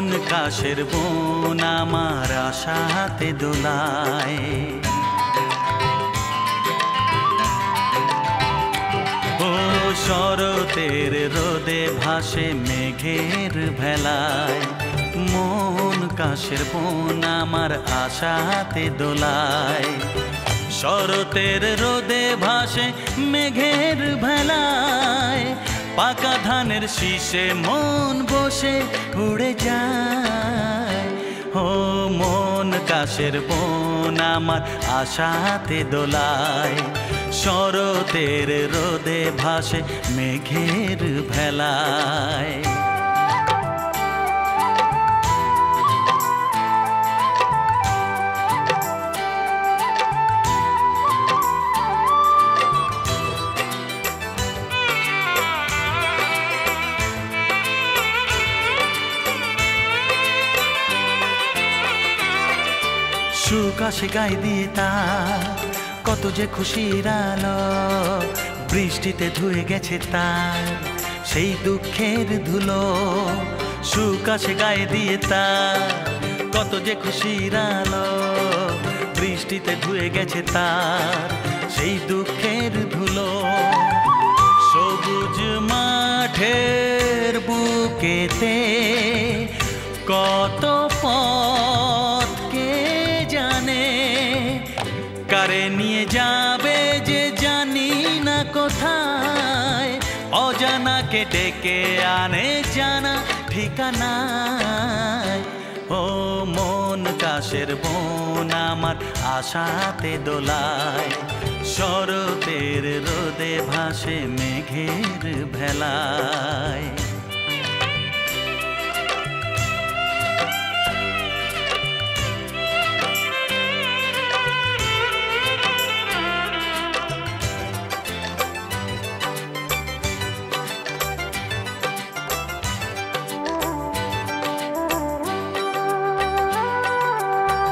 মন কাশের বোন আমার আশাতে দোলায়। ও শরতের রোদে ভাসে মেঘের ভেলায়, মন কাশের বোন আমার আশাতে দোলায়। শরতের রোদে ভাসে মেঘের ভেলায়, পাকা ধানের শীষে মন বসে উড়ে যায়। ও মন কাশের বোন আমার আশাতে দোলায়, শরতের রোদে ভাসে মেঘের ভেলায়। সুখ আসে গায়ে দিয়ে তার, কত যে খুশির আলো, বৃষ্টিতে ধুয়ে গেছে তার সেই দুঃখের ধুলো। সুখ আসে গায়ে দিয়ে তার, কত যে খুশির আলো, বৃষ্টিতে ধুয়ে গেছে তার সেই দুঃখের ধুলো। সবুজ মাঠের বুকেতে কত পথ কে জানে, কারে নিয়ে যাবে যে জানি না কোথায়, অজানাকে ডেকে আনে জানা ঠিকানায়। ও মন কাশের বোন আমার আশাতে দোলায়, শরতের রোদে ভাসে মেঘের ভেলায়।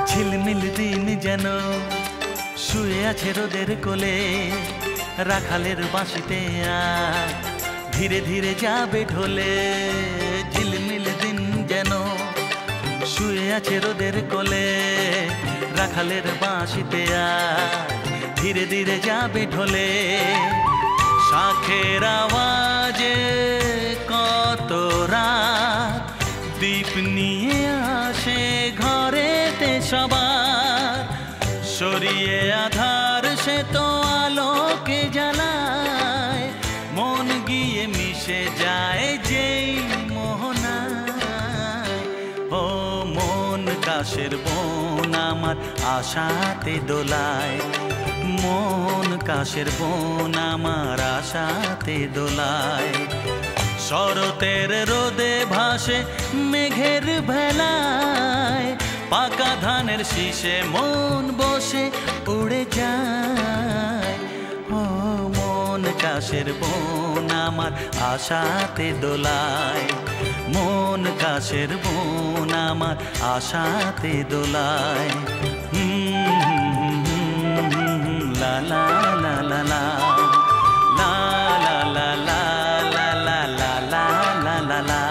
ঝিলমিল দিন যেন শুয়ে আছে রোদের কোলে, রাখালের বাঁশিতে আর ধীরে ধীরে যাবে ঢলে। ঝিলমিল দিন যেন শুয়ে আছে রোদের কোলে, রাখালের বাঁশিতে আর ধীরে ধীরে যাবে ঢলে। শাঁখের আওয়াজে কত রাত দীপ নিয়ে আসে ঘরেতে সবার, সরিয়ে আধার সে তো আলোকে জ্বালায়, মন গিয়ে মিশে যায় যেই মোহনায়। ও মন কাশের বোন আমার আশাতে দোলায়, মন কাশের বোন আমার আশাতে দোলায়। শরতের রোদে ভাসে মেঘের ভেলায়, পাকা ধানের শীষে মন বসে উড়ে যায়। ও মন কাশের বোন আমার আশাতে দোলায়, মন কাশের বোন আমার আশাতে দোলায়। লা লা লা লা লা লা লা লা লা লা লা লা লা লা লা।